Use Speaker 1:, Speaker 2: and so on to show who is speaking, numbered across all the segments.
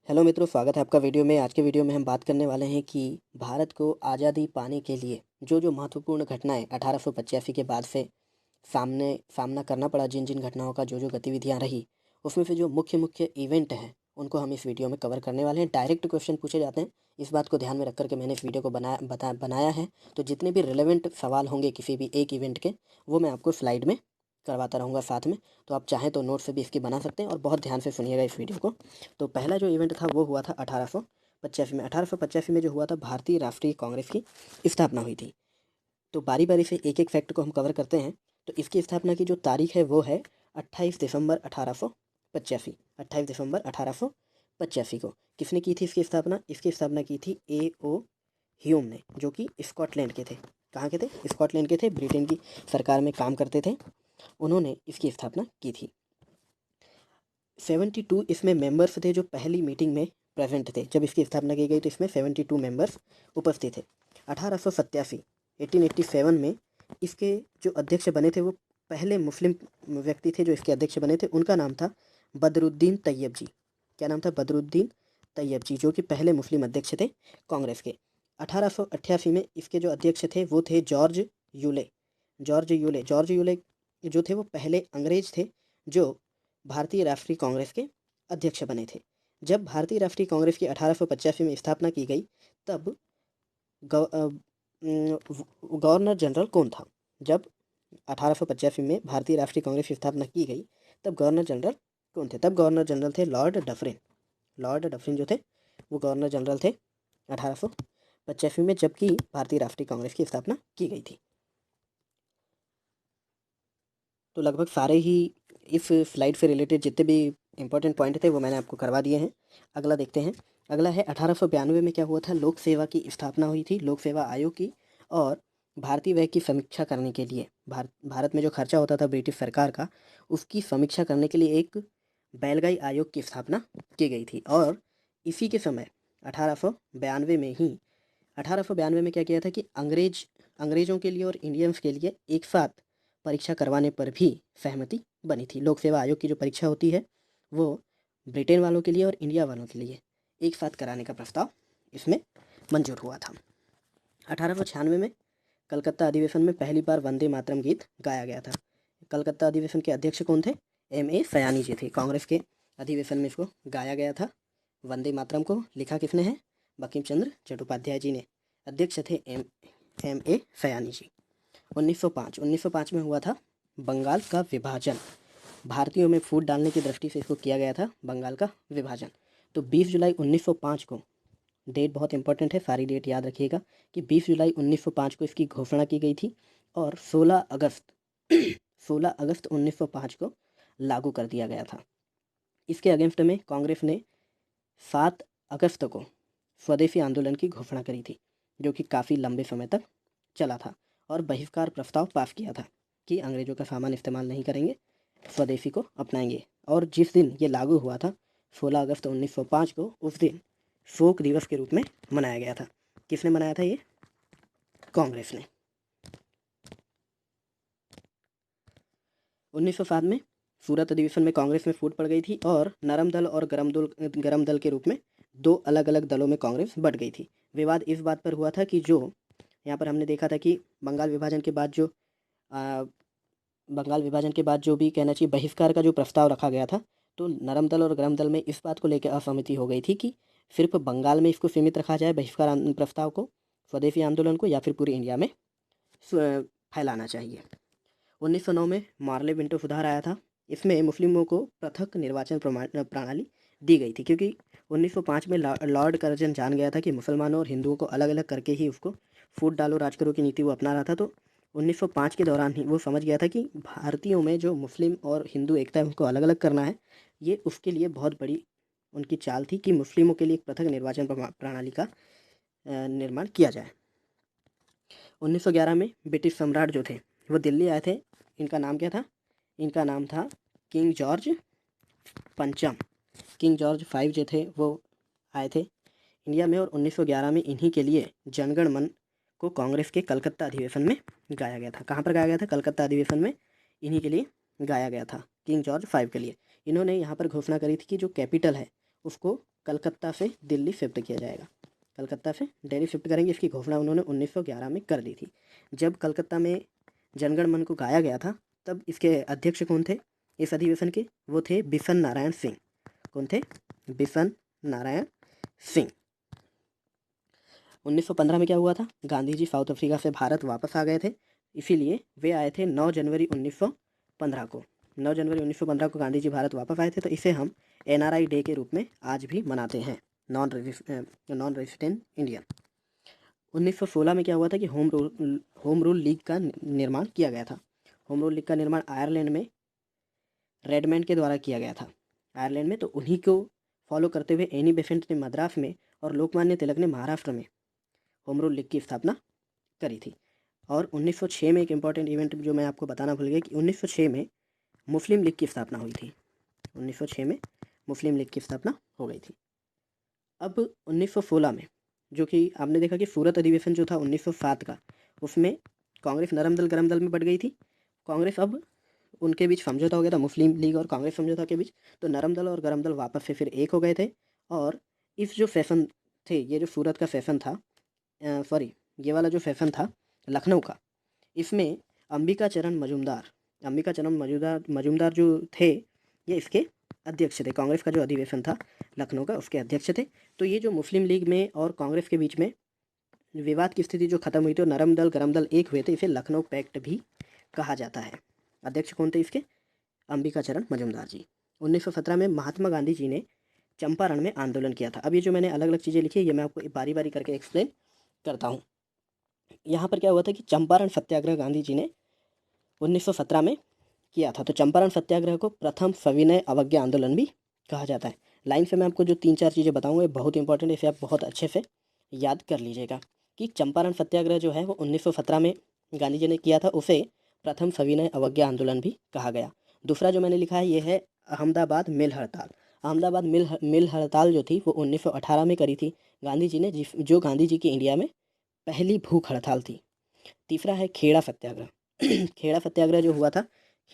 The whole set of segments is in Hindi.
Speaker 1: हेलो मित्रों, स्वागत है आपका वीडियो में। आज के वीडियो में हम बात करने वाले हैं कि भारत को आज़ादी पाने के लिए जो महत्वपूर्ण घटनाएं 1885 के बाद से सामना करना पड़ा, जिन घटनाओं का जो गतिविधियां रही, उसमें से जो मुख्य मुख्य इवेंट हैं उनको हम इस वीडियो में कवर करने वाले हैं। डायरेक्ट क्वेश्चन पूछे जाते हैं, इस बात को ध्यान में रख कर के मैंने इस वीडियो को बनाया है। तो जितने भी रिलेवेंट सवाल होंगे किसी भी एक इवेंट के, वो मैं आपको स्लाइड में करवाता रहूँगा साथ में। तो आप चाहें तो नोट से भी इसकी बना सकते हैं और बहुत ध्यान से सुनिएगा इस वीडियो को। तो पहला जो इवेंट था वो हुआ था 1885 में। 1885 में जो हुआ था, भारतीय राष्ट्रीय कांग्रेस की स्थापना हुई थी। तो बारी बारी से एक एक फैक्ट को हम कवर करते हैं। तो इसकी स्थापना की जो तारीख है वो है 28 दिसंबर 1885। 28 दिसंबर 1885 को किसने की थी इसकी स्थापना? इसकी स्थापना की थी A.O. ह्यूम ने, जो कि स्कॉटलैंड के थे। कहाँ के थे? स्कॉटलैंड के थे। ब्रिटेन की सरकार में काम करते थे। उन्होंने इसकी स्थापना की थी। 72 इसमें मेंबर्स थे जो पहली मीटिंग में प्रेजेंट थे। जब इसकी स्थापना की गई तो इसमें 72 मेंबर्स उपस्थित थे। 1887 में इसके जो अध्यक्ष बने थे वो पहले मुस्लिम व्यक्ति थे जो इसके अध्यक्ष बने थे। उनका नाम था बदरुद्दीन तैयब जी। क्या नाम था? बदरुद्दीन तैयब जी, जो कि पहले मुस्लिम अध्यक्ष थे कांग्रेस के। 1888 में इसके जो अध्यक्ष थे वो थे जॉर्ज यूले। जॉर्ज यूले जो थे वो पहले अंग्रेज थे जो भारतीय राष्ट्रीय कांग्रेस के अध्यक्ष बने थे। जब भारतीय राष्ट्रीय कांग्रेस की 1885 में स्थापना की गई, तब गवर्नर जनरल कौन था? जब 1885 में भारतीय राष्ट्रीय कांग्रेस की स्थापना की गई, तब गवर्नर जनरल कौन थे? तब गवर्नर जनरल थे लॉर्ड डफरिन। लॉर्ड डफरिन जो थे वो गवर्नर जनरल थे 1885 में, जबकि भारतीय राष्ट्रीय कांग्रेस की स्थापना की गई थी। तो लगभग सारे ही इस स्लाइड से रिलेटेड जितने भी इंपॉर्टेंट पॉइंट थे वो मैंने आपको करवा दिए हैं। अगला देखते हैं। अगला है 1892 में क्या हुआ था? लोक सेवा की स्थापना हुई थी, लोक सेवा आयोग की। और भारतीय व्यय की समीक्षा करने के लिए भारत में जो खर्चा होता था ब्रिटिश सरकार का, उसकी समीक्षा करने के लिए एक बैलगाई आयोग की स्थापना की गई थी। और इसी के समय 1892 में क्या किया था कि अंग्रेज़ों के लिए और इंडियंस के लिए एक साथ परीक्षा करवाने पर भी सहमति बनी थी। लोक सेवा आयोग की जो परीक्षा होती है वो ब्रिटेन वालों के लिए और इंडिया वालों के लिए एक साथ कराने का प्रस्ताव इसमें मंजूर हुआ था। 1896 में कलकत्ता अधिवेशन में पहली बार वंदे मातरम गीत गाया गया था। कलकत्ता अधिवेशन के अध्यक्ष कौन थे? M.A. सयानी जी थे। कांग्रेस के अधिवेशन में इसको गाया गया था। वंदे मातरम को लिखा किसने है? बंकिम चंद्र चट्टोपाध्याय जी ने। अध्यक्ष थे M.A. सयानी जी। 1905 में हुआ था बंगाल का विभाजन। भारतीयों में फूट डालने की दृष्टि से इसको किया गया था बंगाल का विभाजन। तो 20 जुलाई 1905 को, डेट बहुत इंपॉर्टेंट है, सारी डेट याद रखिएगा, कि 20 जुलाई 1905 को इसकी घोषणा की गई थी और 16 अगस्त 1905 को लागू कर दिया गया था। इसके अगेंस्ट में कांग्रेस ने 7 अगस्त को स्वदेशी आंदोलन की घोषणा करी थी, जो कि काफ़ी लंबे समय तक चला था, और बहिष्कार प्रस्ताव पास किया था कि अंग्रेज़ों का सामान इस्तेमाल नहीं करेंगे, स्वदेशी को अपनाएंगे। और जिस दिन ये लागू हुआ था 16 अगस्त 1905 को, उस दिन शोक दिवस के रूप में मनाया गया था। किसने मनाया था ये? कांग्रेस ने। 1907 में सूरत अधिवेशन में कांग्रेस में फूट पड़ गई थी और नरम दल और गरम दल के रूप में दो अलग अलग दलों में कांग्रेस बट गई थी। विवाद इस बात पर हुआ था कि जो यहाँ पर हमने देखा था कि बंगाल विभाजन के बाद जो भी कहना चाहिए बहिष्कार का जो प्रस्ताव रखा गया था, तो नरम दल और गरम दल में इस बात को लेकर असहमति हो गई थी कि सिर्फ बंगाल में इसको सीमित रखा जाए बहिष्कार प्रस्ताव को, स्वदेशी आंदोलन को, या फिर पूरी इंडिया में फैलाना चाहिए। 1909 में मार्ले विंटो सुधार आया था। इसमें मुस्लिमों को पृथक निर्वाचन प्रणाली दी गई थी, क्योंकि 1905 में लॉर्ड कर्जन जान गया था कि मुसलमानों और हिंदुओं को अलग अलग करके ही उसको फूट डालो राज करो की नीति वो अपना रहा था। तो 1905 के दौरान ही वो समझ गया था कि भारतीयों में जो मुस्लिम और हिंदू एकता है उसको अलग अलग करना है। ये उसके लिए बहुत बड़ी उनकी चाल थी कि मुस्लिमों के लिए एक पृथक निर्वाचन प्रणाली का निर्माण किया जाए। 1911 में ब्रिटिश सम्राट जो थे वो दिल्ली आए थे। इनका नाम क्या था? इनका नाम था किंग जॉर्ज पंचम। किंग जॉर्ज 5 जो थे वो आए थे इंडिया में, और 1911 में इन्हीं के लिए जनगण मन को कांग्रेस के कलकत्ता अधिवेशन में गाया गया था। कहाँ पर गाया गया था? कलकत्ता अधिवेशन में इन्हीं के लिए गाया गया था, किंग जॉर्ज 5 के लिए। इन्होंने यहाँ पर घोषणा करी थी कि जो कैपिटल है उसको कलकत्ता से दिल्ली शिफ्ट किया जाएगा। कलकत्ता से दिल्ली शिफ्ट करेंगे, इसकी घोषणा उन्होंने 1911 में कर दी थी। जब कलकत्ता में जनगण मन को गाया गया था तब इसके अध्यक्ष कौन थे इस अधिवेशन के? वो थे बिशन नारायण सिंह। कौन थे? बिशन नारायण सिंह। 1915 में क्या हुआ था? गांधी जी साउथ अफ्रीका से भारत वापस आ गए थे, इसीलिए वे आए थे 9 जनवरी 1915 को। 9 जनवरी 1915 को गांधी जी भारत वापस आए थे, तो इसे हम NRI डे के रूप में आज भी मनाते हैं, नॉन रेजिडेंट इंडियन। 1916 में क्या हुआ था कि होम रूल लीग का निर्माण किया गया था। होम रूल लीग का निर्माण आयरलैंड में रेडमैन के द्वारा किया गया था, आयरलैंड में। तो उन्हीं को फॉलो करते हुए एनी बेसेंट ने मद्रास में और लोकमान्य तिलक ने महाराष्ट्र में होम रूल लीग की स्थापना करी थी। और 1906 में एक इम्पॉर्टेंट इवेंट जो मैं आपको बताना भूल गया कि 1906 में मुस्लिम लीग की स्थापना हुई थी। 1906 में मुस्लिम लीग की स्थापना हो गई थी। अब 1916 में जो कि आपने देखा कि सूरत अधिवेशन जो था 1907 का, उसमें कांग्रेस नरम दल गरम दल में बट गई थी। कांग्रेस अब उनके बीच समझौता हो गया था, मुस्लिम लीग और कांग्रेस समझौता के बीच। तो नरम दल और गरम दल वापस से फिर एक हो गए थे। और इस जो सेशन थे, ये जो सूरत का सेशन था, सॉरी ये वाला जो सेशन था लखनऊ का, इसमें अंबिका चरण मजूमदार जो थे ये इसके अध्यक्ष थे। कांग्रेस का जो अधिवेशन था लखनऊ का, उसके अध्यक्ष थे। तो ये जो मुस्लिम लीग में और कांग्रेस के बीच में विवाद की स्थिति जो खत्म हुई थी और नरम दल गरम दल एक हुए थे, इसे लखनऊ पैक्ट भी कहा जाता है। अध्यक्ष कौन थे इसके? अंबिका चरण मजूमदार जी। 1917 में महात्मा गांधी जी ने चंपारण में आंदोलन किया था। अब ये जो मैंने अलग अलग चीज़ें लिखी है ये मैं आपको बारी बारी करके एक्सप्लेन करता हूँ। यहाँ पर क्या हुआ था कि चंपारण सत्याग्रह गांधी जी ने 1917 में किया था। तो चंपारण सत्याग्रह को प्रथम सविनय अवज्ञा आंदोलन भी कहा जाता है। लाइन से मैं आपको जो 3-4 चीज़ें बताऊँगा ये बहुत इंपॉर्टेंट है, इसे आप बहुत अच्छे से याद कर लीजिएगा कि चंपारण सत्याग्रह जो है वो 1917 में गांधी जी ने किया था, उसे प्रथम सविनय अवज्ञा आंदोलन भी कहा गया। दूसरा जो मैंने लिखा है ये है अहमदाबाद मिल हड़ताल। अहमदाबाद मिल हड़ताल जो थी वो 1918 में करी थी गांधी जी ने, जो गांधी जी की इंडिया में पहली भूख हड़ताल थी। तीसरा है खेड़ा सत्याग्रह। खेड़ा सत्याग्रह जो हुआ था,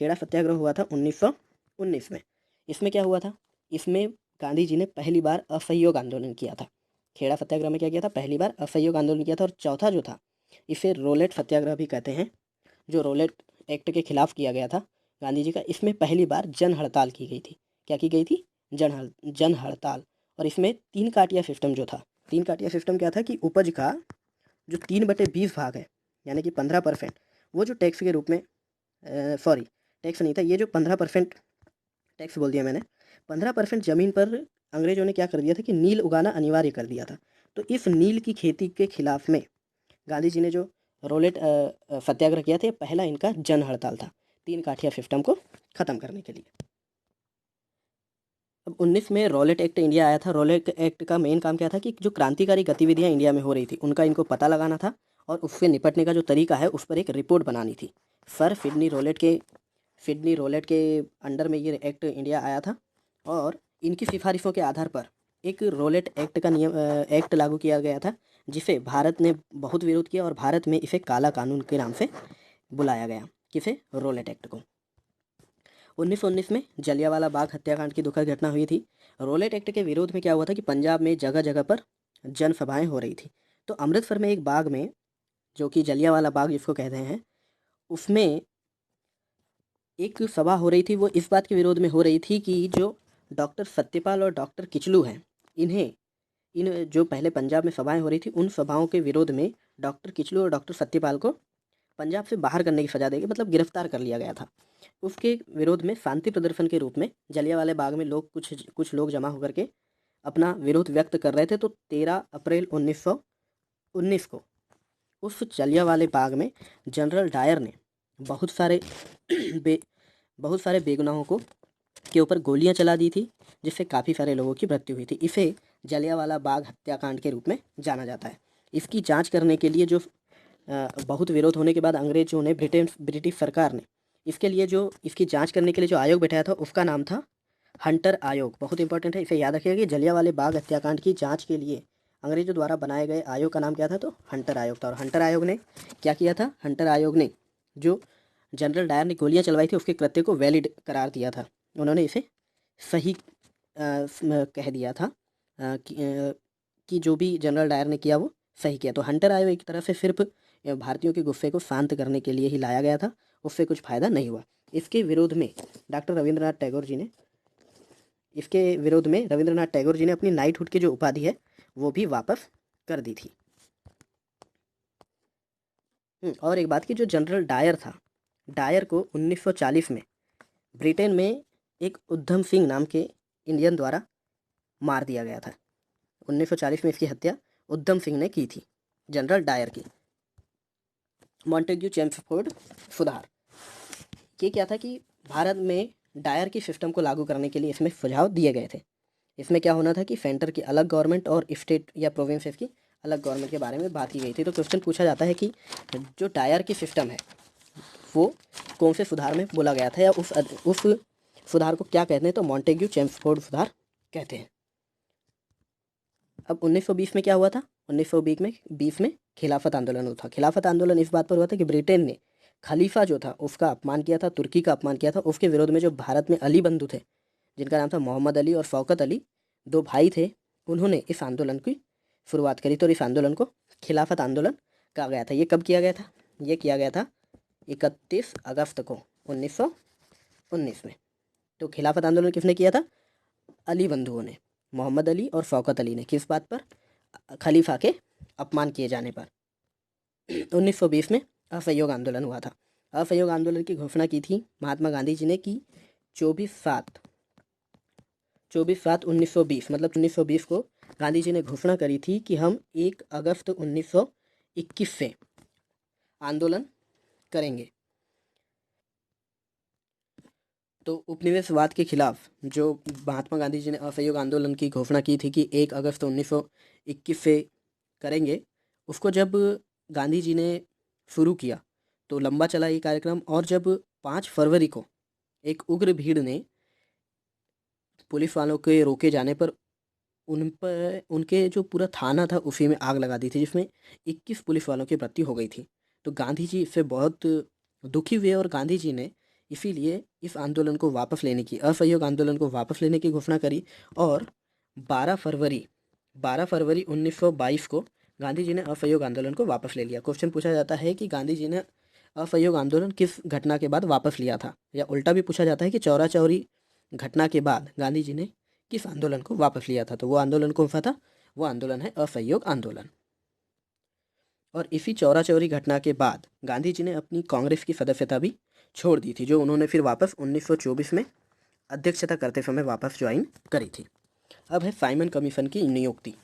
Speaker 1: खेड़ा सत्याग्रह हुआ था 1919 में। इसमें क्या हुआ था? इसमें गांधी जी ने पहली बार असहयोग आंदोलन किया था। खेड़ा सत्याग्रह में क्या किया था? पहली बार असहयोग आंदोलन किया था। और चौथा जो था इसे रोलेट सत्याग्रह भी कहते हैं, जो रोलेट एक्ट के खिलाफ किया गया था गांधी जी का। इसमें पहली बार जन हड़ताल की गई थी। क्या की गई थी? जन हड़ताल। और इसमें 3 काटिया सिस्टम जो था, 3 काटिया सिस्टम क्या था कि उपज का जो 3/20 भाग है, यानी कि 15%, वो जो टैक्स के रूप में, सॉरी टैक्स नहीं था, ये जो 15% टैक्स बोल दिया मैंने, 15% ज़मीन पर अंग्रेजों ने क्या कर दिया था कि नील उगाना अनिवार्य कर दिया था। तो इस नील की खेती के खिलाफ में गांधी जी ने जो रोलेट सत्याग्रह किया था, पहला इनका जन हड़ताल था 3 काठिया सिस्टम को ख़त्म करने के लिए। अब 19 में रोलेट एक्ट इंडिया आया था। रोलेट एक्ट का मेन काम क्या था कि जो क्रांतिकारी गतिविधियां इंडिया में हो रही थी उनका इनको पता लगाना था और उससे निपटने का जो तरीका है उस पर एक रिपोर्ट बनानी थी। सर सिडनी रोलेट के अंडर में ये एक्ट इंडिया आया था और इनकी सिफारिशों के आधार पर एक रोलेट एक्ट का एक्ट लागू किया गया था, जिसे भारत ने बहुत विरोध किया और भारत में इसे काला कानून के नाम से बुलाया गया। किसे? रोलेट एक्ट को। 1919 में जलियांवाला बाग हत्याकांड की दुखद घटना हुई थी। रोलेट एक्ट के विरोध में क्या हुआ था कि पंजाब में जगह जगह पर जनसभाएं हो रही थी। तो अमृतसर में एक बाग में, जो कि जलियांवाला बाग जिसको कहते हैं, उसमें एक सभा हो रही थी। वो इस बात के विरोध में हो रही थी कि जो डॉक्टर सत्यपाल और डॉक्टर किचलू हैं, इन जो पहले पंजाब में सभाएं हो रही थी उन सभाओं के विरोध में डॉक्टर किचलू और डॉक्टर सत्यपाल को पंजाब से बाहर करने की सजा देके मतलब गिरफ्तार कर लिया गया था। उसके विरोध में शांति प्रदर्शन के रूप में जलियांवाला बाग में लोग कुछ लोग जमा होकर के अपना विरोध व्यक्त कर रहे थे। तो 13 अप्रैल 1919 को उस जलियांवाला बाग में जनरल डायर ने बहुत सारे बेगुनाहों को के ऊपर गोलियां चला दी थी, जिससे काफ़ी सारे लोगों की मृत्यु हुई थी। इसे जलियांवाला बाग हत्याकांड के रूप में जाना जाता है। इसकी जांच करने के लिए जो बहुत विरोध होने के बाद अंग्रेजों ने ब्रिटिश सरकार ने इसकी जांच करने के लिए जो आयोग बैठाया था उसका नाम था हंटर आयोग। बहुत इंपॉर्टेंट है, इसे याद रखिएगा कि जलियांवाला बाग हत्याकांड की जांच के लिए अंग्रेजों द्वारा बनाए गए आयोग का नाम क्या था? तो हंटर आयोग था। और हंटर आयोग ने क्या किया था? हंटर आयोग ने जो जनरल डायर ने गोलियां चलवाई थी उसके कृत्य को वैलिड करार दिया था। उन्होंने इसे सही कह दिया था कि जो भी जनरल डायर ने किया वो सही किया। तो हंटर आयोग एक तरह से सिर्फ भारतीयों के गुस्से को शांत करने के लिए ही लाया गया था, उससे कुछ फ़ायदा नहीं हुआ। इसके विरोध में डॉक्टर रविंद्रनाथ टैगोर जी ने इसके विरोध में रविंद्रनाथ टैगोर जी ने अपनी नाइटहुड की जो उपाधि है वो भी वापस कर दी थी। और एक बात की, जो जनरल डायर था, डायर को 1940 में ब्रिटेन में एक उधम सिंह नाम के इंडियन द्वारा मार दिया गया था। 1940 में इसकी हत्या उधम सिंह ने की थी, जनरल डायर की। मॉन्टेग्यू चेम्सफोर्ड सुधार, ये क्या था कि भारत में डायर की सिस्टम को लागू करने के लिए इसमें सुझाव दिए गए थे। इसमें क्या होना था कि सेंटर की अलग गवर्नमेंट और स्टेट या प्रोविंसेस की अलग गवर्नमेंट के बारे में बात की गई थी। तो क्वेश्चन पूछा जाता है कि जो डायर की सिस्टम है वो कौन से सुधार में बोला गया था, या उस सुधार को क्या कहते हैं? तो मॉन्टेग्यू चेम्सफोर्ड सुधार कहते हैं। अब 1920 में क्या हुआ था? 1920 में खिलाफत आंदोलन हुआ था। खिलाफत आंदोलन इस बात पर हुआ था कि ब्रिटेन ने खलीफा जो था उसका अपमान किया था, तुर्की का अपमान किया था। उसके विरोध में जो भारत में अली बंधु थे, जिनका नाम था मोहम्मद अली और शौकत अली, दो भाई थे, उन्होंने इस आंदोलन की शुरुआत करी। तो इस आंदोलन को खिलाफत आंदोलन कहा गया था। ये कब किया गया था? ये किया गया था 31 अगस्त को 1919 में। तो खिलाफत आंदोलन किसने किया था? अली बंधुओं ने, मोहम्मद अली और शौकत अली ने। किस बात पर? खलीफा के अपमान किए जाने पर। 1920 में असहयोग आंदोलन हुआ था। असहयोग आंदोलन की घोषणा की थी महात्मा गांधी जी ने कि 24/7/1920, मतलब 1920 को गांधी जी ने घोषणा करी थी कि हम 1 अगस्त 1921 से आंदोलन करेंगे। तो उपनिवेशवाद के खिलाफ जो महात्मा गांधी जी ने असहयोग आंदोलन की घोषणा की थी कि 1 अगस्त 1921 से करेंगे, उसको जब गांधी जी ने शुरू किया तो लंबा चला ये कार्यक्रम। और जब 5 फरवरी को एक उग्र भीड़ ने पुलिस वालों के रोके जाने पर उन पर उनके जो पूरा थाना था उसी में आग लगा दी थी, जिसमें 21 पुलिस वालों की मृत्यु हो गई थी। तो गांधी जी इससे बहुत दुखी हुए और गांधी जी ने इसीलिए इस आंदोलन को वापस लेने की, असहयोग आंदोलन को वापस लेने की घोषणा करी। और 12 फरवरी 1922 को गांधी जी ने असहयोग आंदोलन को वापस ले लिया। क्वेश्चन पूछा जाता है कि गांधी जी ने असहयोग आंदोलन किस घटना के बाद वापस लिया था, या उल्टा भी पूछा जाता है कि चौरा चौरी घटना के बाद गांधी जी ने किस आंदोलन को वापस लिया था। तो वो आंदोलन कौन सा था? वो आंदोलन है असहयोग आंदोलन। और इसी चौरा चौरी घटना के बाद गांधी जी ने अपनी कांग्रेस की सदस्यता भी छोड़ दी थी, जो उन्होंने फिर वापस 1924 में अध्यक्षता करते समय वापस ज्वाइन करी थी। अब है साइमन कमीशन की नियुक्ति।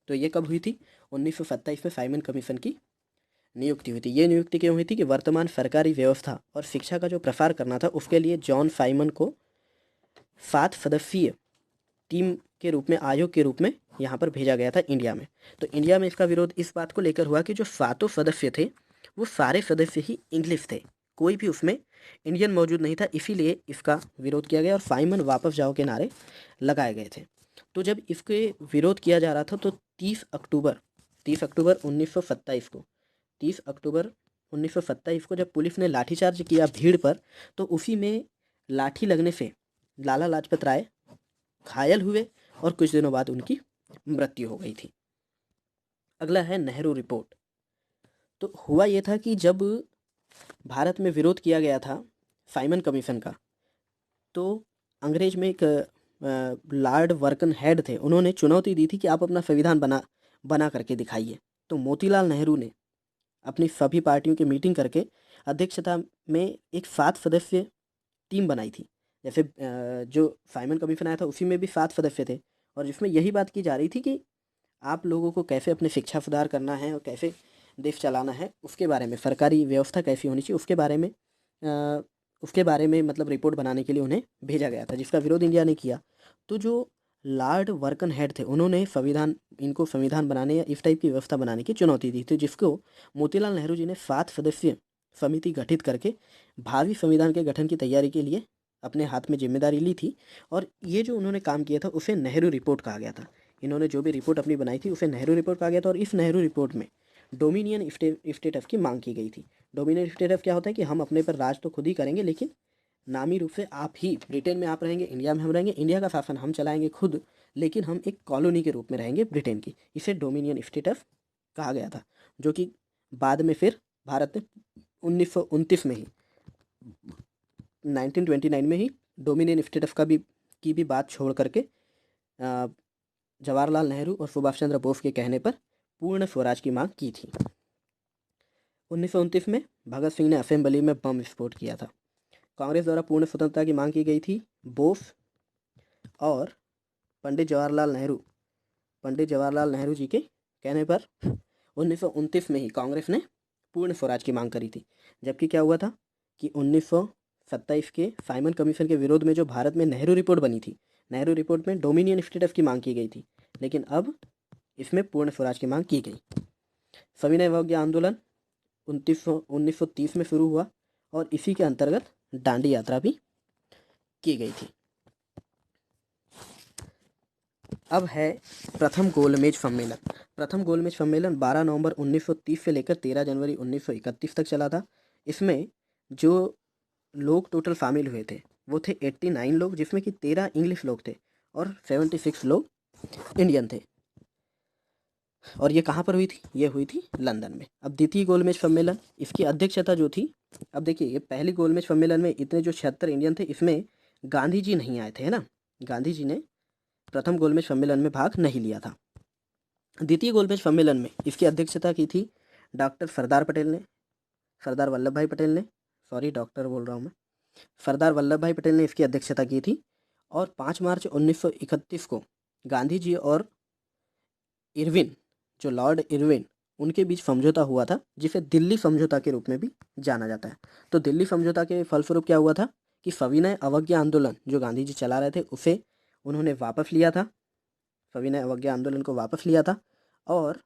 Speaker 1: तो ये कब हुई थी? 1927 में साइमन कमीशन की नियुक्ति हुई थी। ये नियुक्ति क्यों हुई थी? कि वर्तमान सरकारी व्यवस्था और शिक्षा का जो प्रसार करना था उसके लिए जॉन साइमन को 7 सदस्यीय टीम के रूप में, आयोग के रूप में यहाँ पर भेजा गया था इंडिया में। तो इंडिया में इसका विरोध इस बात को लेकर हुआ कि जो 7 सदस्य थे वो सारे सदस्य ही इंग्लिश थे, कोई भी उसमें इंडियन मौजूद नहीं था। इसीलिए इसका विरोध किया गया और साइमन वापस जाओ के नारे लगाए गए थे। तो जब इसके विरोध किया जा रहा था तो 30 अक्टूबर 1927 को 30 अक्टूबर 1927 को जब पुलिस ने लाठीचार्ज किया भीड़ पर, तो उसी में लाठी लगने से लाला लाजपत राय घायल हुए और कुछ दिनों बाद उनकी मृत्यु हो गई थी। अगला है नेहरू रिपोर्ट। तो हुआ ये था कि जब भारत में विरोध किया गया था साइमन कमीशन का, तो अंग्रेज में एक लॉर्ड वर्कन हेड थे, उन्होंने चुनौती दी थी कि आप अपना संविधान बना करके दिखाइए। तो मोतीलाल नेहरू ने अपनी सभी पार्टियों की मीटिंग करके अध्यक्षता में एक 7 सदस्य टीम बनाई थी। जैसे जो साइमन कमीशन आया था उसी में भी 7 सदस्य थे, और जिसमें यही बात की जा रही थी कि आप लोगों को कैसे अपनी शिक्षा सुधार करना है और कैसे देश चलाना है, उसके बारे में, सरकारी व्यवस्था कैसी होनी चाहिए उसके बारे में मतलब रिपोर्ट बनाने के लिए उन्हें भेजा गया था, जिसका विरोध इंडिया ने किया। तो जो लॉर्ड वर्कन हेड थे उन्होंने इनको संविधान बनाने या इस टाइप की व्यवस्था बनाने की चुनौती दी थी, जिसको मोतीलाल नेहरू जी ने 7 सदस्यीय समिति गठित करके भावी संविधान के गठन की तैयारी के लिए अपने हाथ में जिम्मेदारी ली थी। और ये जो उन्होंने काम किया था उसे नेहरू रिपोर्ट कहा गया था। इन्होंने जो भी रिपोर्ट अपनी बनाई थी उसे नेहरू रिपोर्ट कहा गया था। और इस नेहरू रिपोर्ट में डोमिनियन स्टेटस की मांग की गई थी। डोमिनियन स्टेटस क्या होता है? कि हम अपने पर राज तो खुद ही करेंगे, लेकिन नामी रूप से आप ही, ब्रिटेन में आप रहेंगे, इंडिया में हम रहेंगे, इंडिया का शासन हम चलाएंगे खुद, लेकिन हम एक कॉलोनी के रूप में रहेंगे ब्रिटेन की। इसे डोमिनियन स्टेटस कहा गया था, जो कि बाद में फिर भारत ने 1929 में ही 1929 में ही डोमिनियन स्टेटस की भी बात छोड़ करके जवाहरलाल नेहरू और सुभाष चंद्र बोस के कहने पर पूर्ण स्वराज की मांग की थी। 1929 में भगत सिंह ने असेंबली में बम विस्फोट किया था। कांग्रेस द्वारा पूर्ण स्वतंत्रता की मांग की गई थी। बोस और पंडित जवाहरलाल नेहरू जी के कहने पर 1929 में ही कांग्रेस ने पूर्ण स्वराज की मांग करी थी। जबकि क्या हुआ था कि 1927 के साइमन कमीशन के विरोध में जो भारत में नेहरू रिपोर्ट बनी थी, नेहरू रिपोर्ट में डोमिनियन स्टेटस की मांग की गई थी, लेकिन अब इसमें पूर्ण स्वराज की मांग की गई। सविनय अवज्ञा आंदोलन 1930 में शुरू हुआ और इसी के अंतर्गत दांडी यात्रा भी की गई थी। अब है प्रथम गोलमेज सम्मेलन। प्रथम गोलमेज सम्मेलन 12 नवंबर 1930 से लेकर 13 जनवरी 1931 तक चला था। इसमें जो लोग टोटल शामिल हुए थे वो थे 89 लोग, जिसमें कि 13 इंग्लिश लोग थे और 76 लोग इंडियन थे। और ये कहाँ पर हुई थी? ये हुई थी लंदन में। अब द्वितीय गोलमेज सम्मेलन, इसकी अध्यक्षता जो थी, अब देखिए ये पहली गोलमेज सम्मेलन में इतने जो 76 इंडियन थे, इसमें गांधी जी नहीं आए थे, है ना। गांधी जी ने प्रथम गोलमेज सम्मेलन में भाग नहीं लिया था। द्वितीय गोलमेज सम्मेलन में इसकी अध्यक्षता की थी डॉक्टर सरदार वल्लभ भाई पटेल ने, सॉरी डॉक्टर बोल रहा हूँ मैं, सरदार वल्लभ भाई पटेल ने इसकी अध्यक्षता की थी। और 5 मार्च 1931 को गांधी जी और इरविन, जो लॉर्ड इरविन, उनके बीच समझौता हुआ था, जिसे दिल्ली समझौता के रूप में भी जाना जाता है। तो दिल्ली समझौता के फलस्वरूप क्या हुआ था कि सविनय अवज्ञा आंदोलन जो गांधी जी चला रहे थे उसे उन्होंने वापस लिया था, सविनय अवज्ञा आंदोलन को वापस लिया था, और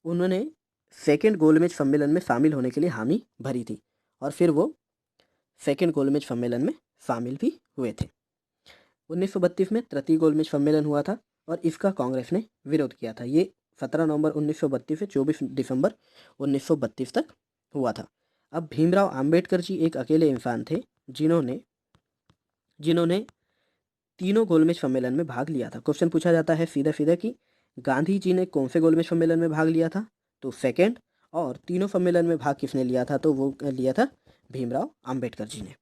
Speaker 1: उन्होंने सेकेंड गोलमेज सम्मेलन में शामिल होने के लिए हामी भरी थी, और फिर वो सेकेंड गोलमेज सम्मेलन में शामिल भी हुए थे। 1932 में तृतीय गोलमेज सम्मेलन हुआ था और इसका कांग्रेस ने विरोध किया था। ये 17 नवंबर 1932 से 24 दिसंबर 1932 तक हुआ था। अब भीमराव अंबेडकर जी एक अकेले इंसान थे जिन्होंने तीनों गोलमेज सम्मेलन में भाग लिया था। क्वेश्चन पूछा जाता है सीधा सीधा कि गांधी जी ने कौन से गोलमेज सम्मेलन में भाग लिया था? तो सेकेंड। और तीनों सम्मेलन में भाग किसने लिया था? तो वो लिया था भीमराव अंबेडकर जी ने।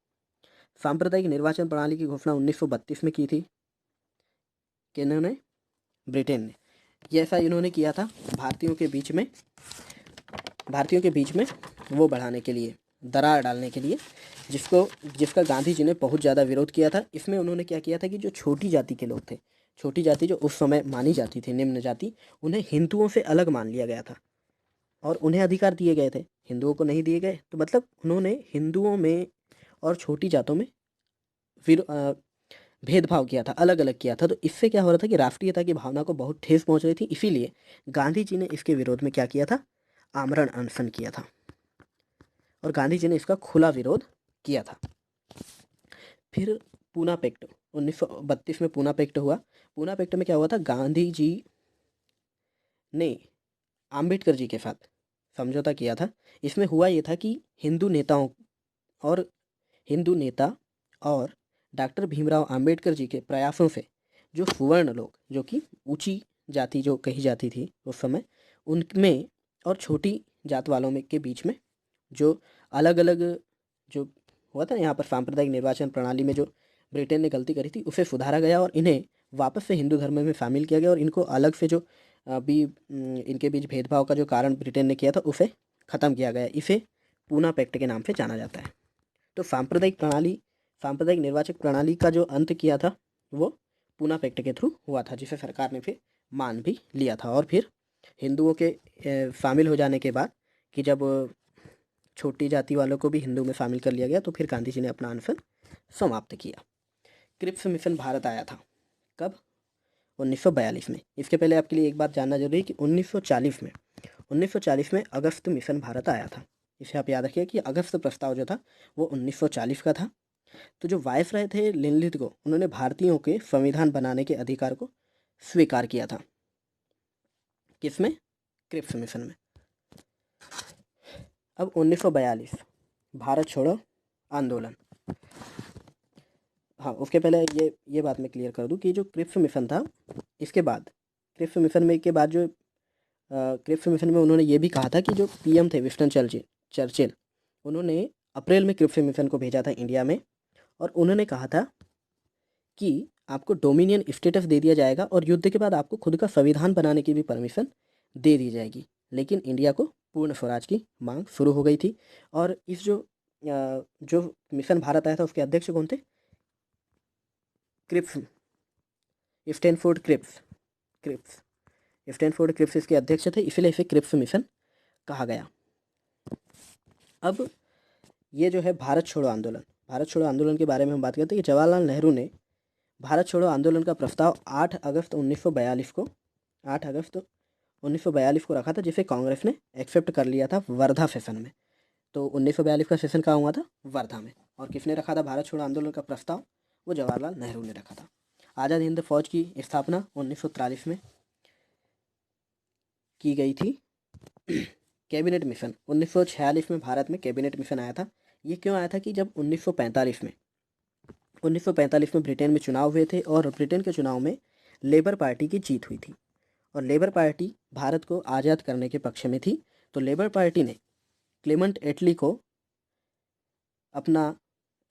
Speaker 1: सांप्रदायिक निर्वाचन प्रणाली की घोषणा 1932 में की थी किन्होंने? ब्रिटेन ने। ये ऐसा इन्होंने किया था भारतीयों के बीच में वो बढ़ाने के लिए, दरार डालने के लिए, जिसका गांधी जी ने बहुत ज़्यादा विरोध किया था। इसमें उन्होंने क्या किया था कि जो छोटी जाति के लोग थे, छोटी जाति जो उस समय मानी जाती थी निम्न जाति, उन्हें हिंदुओं से अलग मान लिया गया था और उन्हें अधिकार दिए गए थे, हिंदुओं को नहीं दिए गए। तो मतलब उन्होंने हिंदुओं में और छोटी जातों में फिर भेदभाव किया था, अलग अलग किया था। तो इससे क्या हो रहा था कि राष्ट्रीयता की भावना को बहुत ठेस पहुंच रही थी। इसीलिए गांधी जी ने इसके विरोध में क्या किया था? आमरण अनशन किया था और गांधी जी ने इसका खुला विरोध किया था। फिर पूना पैक्ट 1932 में पूना पैक्ट हुआ। पूना पैक्ट में क्या हुआ था? गांधी जी ने आम्बेडकर जी के साथ समझौता किया था। इसमें हुआ ये था कि हिंदू नेता और डॉक्टर भीमराव अंबेडकर जी के प्रयासों से जो सुवर्ण लोग, जो कि ऊंची जाति जो कही जाती थी उस समय, उनमें और छोटी जात वालों में के बीच में जो अलग अलग जो हुआ था यहाँ पर सांप्रदायिक निर्वाचन प्रणाली में जो ब्रिटेन ने गलती करी थी उसे सुधारा गया और इन्हें वापस से हिंदू धर्म में शामिल किया गया और इनको अलग से जो अभी इनके बीच भेदभाव का जो कारण ब्रिटेन ने किया था उसे ख़त्म किया गया। इसे पूना पैक्ट के नाम से जाना जाता है। तो सांप्रदायिक निर्वाचक प्रणाली का जो अंत किया था वो पूना पैक्ट के थ्रू हुआ था, जिसे सरकार ने फिर मान भी लिया था। और फिर हिंदुओं के शामिल हो जाने के बाद कि जब छोटी जाति वालों को भी हिंदू में शामिल कर लिया गया तो फिर गांधी जी ने अपना अनशन समाप्त किया। क्रिप्स मिशन भारत आया था कब? 1942 में। इसके पहले आपके लिए एक बात जानना जरूरी है कि 1940 में अगस्त मिशन भारत आया था। इसे आप याद रखिए कि अगस्त प्रस्ताव जो था वो 1940 का था। तो जो वायसराय थे लिनलिथ को, उन्होंने भारतीयों के संविधान बनाने के अधिकार को स्वीकार किया था। किसमें? क्रिप्स मिशन में। अब 1942 भारत छोड़ो आंदोलन। हाँ, उसके पहले ये बात मैं क्लियर कर दूं कि जो क्रिप्स मिशन था, इसके बाद क्रिप्स मिशन में के बाद जो क्रिप्स मिशन में उन्होंने ये भी कहा था कि जो पीएम थे विंस्टन चर्चिल, उन्होंने अप्रैल में क्रिप्स मिशन को भेजा था इंडिया में, और उन्होंने कहा था कि आपको डोमिनियन स्टेटस दे दिया जाएगा और युद्ध के बाद आपको खुद का संविधान बनाने की भी परमिशन दे दी जाएगी। लेकिन इंडिया को पूर्ण स्वराज की मांग शुरू हो गई थी। और इस जो मिशन भारत आया था उसके अध्यक्ष कौन थे? Cripps, Stanford Cripps Stanford Cripps इसके अध्यक्ष थे, इसलिए इसे क्रिप्स मिशन कहा गया। अब ये जो है भारत छोड़ो आंदोलन के बारे में हम बात करते हैं कि जवाहरलाल नेहरू ने भारत छोड़ो आंदोलन का प्रस्ताव 8 अगस्त 1942 को रखा था, जिसे कांग्रेस ने एक्सेप्ट कर लिया था वर्धा सेशन में। तो 1942 का सेशन कहाँ हुआ था? वर्धा में। और किसने रखा था भारत छोड़ो आंदोलन का प्रस्ताव? वो जवाहरलाल नेहरू ने रखा था। आज़ाद हिंद फौज की स्थापना 1943 में की गई थी। कैबिनेट मिशन 1946 में भारत में कैबिनेट मिशन आया था। ये क्यों आया था कि जब 1945 में ब्रिटेन में चुनाव हुए थे और ब्रिटेन के चुनाव में लेबर पार्टी की जीत हुई थी, और लेबर पार्टी भारत को आज़ाद करने के पक्ष में थी। तो लेबर पार्टी ने क्लेमेंट एटली को अपना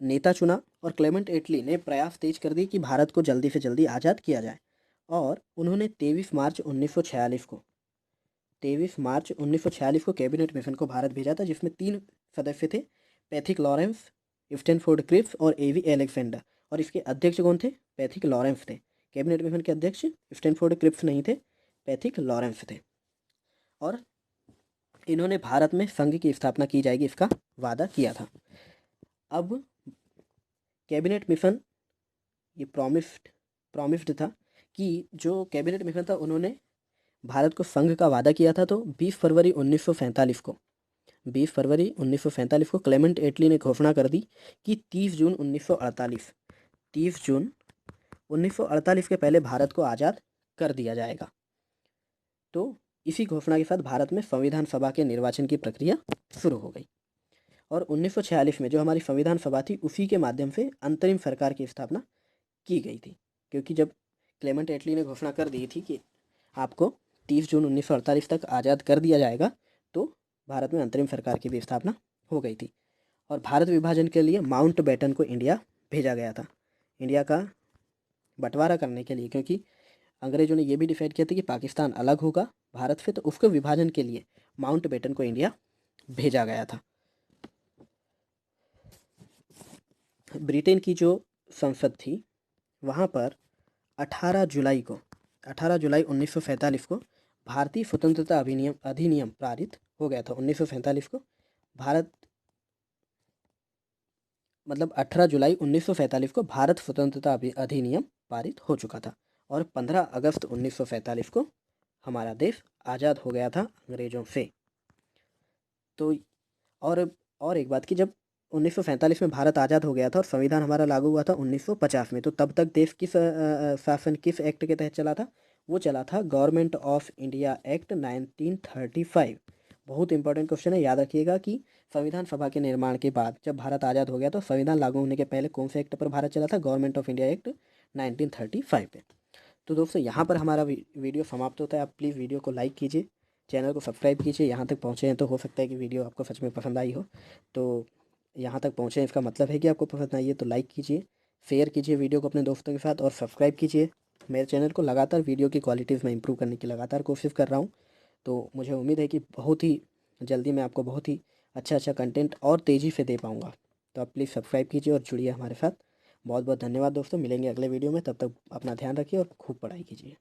Speaker 1: नेता चुना, और क्लेमेंट एटली ने प्रयास तेज कर दिए कि भारत को जल्दी से जल्दी आज़ाद किया जाए। और उन्होंने 23 मार्च 1946 को कैबिनेट मिशन को भारत भेजा था, जिसमें 3 सदस्य थे, पैथिक लॉरेंस, स्टैनफोर्ड क्रिप्स और एवी अलेक्जेंडर। और इसके अध्यक्ष कौन थे? पैथिक लॉरेंस थे। कैबिनेट मिशन के अध्यक्ष स्टैनफोर्ड क्रिप्स नहीं थे, पैथिक लॉरेंस थे। और इन्होंने भारत में संघ की स्थापना की जाएगी इसका वादा किया था। अब कैबिनेट मिशन ये प्रॉमिस्ड था कि जो कैबिनेट मिशन था उन्होंने भारत को संघ का वादा किया था। तो 20 फरवरी 1947 को क्लेमेंट एटली ने घोषणा कर दी कि 30 जून 1948 के पहले भारत को आज़ाद कर दिया जाएगा। तो इसी घोषणा के साथ भारत में संविधान सभा के निर्वाचन की प्रक्रिया शुरू हो गई। और 1946 में जो हमारी संविधान सभा थी, उसी के माध्यम से अंतरिम सरकार की स्थापना की गई थी। क्योंकि जब क्लेमेंट एटली ने घोषणा कर दी थी कि आपको 30 जून 1948 तक आज़ाद कर दिया जाएगा, तो भारत में अंतरिम सरकार की भी स्थापना हो गई थी। और भारत विभाजन के लिए माउंट बैटन को इंडिया भेजा गया था, इंडिया का बंटवारा करने के लिए, क्योंकि अंग्रेजों ने यह भी डिसाइड किया था कि पाकिस्तान अलग होगा भारत से, तो उसके विभाजन के लिए माउंट बैटन को इंडिया भेजा गया था। ब्रिटेन की जो संसद थी वहाँ पर 18 जुलाई 1947 को भारतीय स्वतंत्रता अधिनियम पारित हो गया था। 1947 को 18 जुलाई 1947 को भारत स्वतंत्रता अधिनियम पारित हो चुका था। और 15 अगस्त 1947 को हमारा देश आज़ाद हो गया था अंग्रेज़ों से। तो और एक बात कि जब 1947 में भारत आज़ाद हो गया था और संविधान हमारा लागू हुआ था 1950 में, तो तब तक देश किस शासन किस एक्ट के तहत चला था? वो चला था गवर्नमेंट ऑफ इंडिया एक्ट 1935। बहुत इंपॉर्टेंट क्वेश्चन है, याद रखिएगा कि संविधान सभा के निर्माण के बाद जब भारत आज़ाद हो गया तो संविधान लागू होने के पहले कौन से एक्ट पर भारत चला था? गवर्नमेंट ऑफ इंडिया एक्ट 1935 पे। तो दोस्तों यहाँ पर हमारा वीडियो समाप्त होता है। आप प्लीज़ वीडियो को लाइक कीजिए, चैनल को सब्सक्राइब कीजिए। यहाँ तक पहुँचे हैं तो हो सकता है कि वीडियो आपको सच में पसंद आई हो। तो यहाँ तक पहुँचे इसका मतलब है कि आपको पसंद आई है। तो लाइक कीजिए, शेयर कीजिए वीडियो को अपने दोस्तों के साथ, और सब्सक्राइब कीजिए मेरे चैनल को। लगातार वीडियो की क्वालिटीज़ में इंप्रूव करने की लगातार कोशिश कर रहा हूँ। तो मुझे उम्मीद है कि बहुत ही जल्दी मैं आपको बहुत ही अच्छा कंटेंट और तेज़ी से दे पाऊँगा। तो आप प्लीज़ सब्सक्राइब कीजिए और जुड़िए हमारे साथ। बहुत बहुत धन्यवाद दोस्तों, मिलेंगे अगले वीडियो में। तब तक अपना ध्यान रखिए और खूब पढ़ाई कीजिए।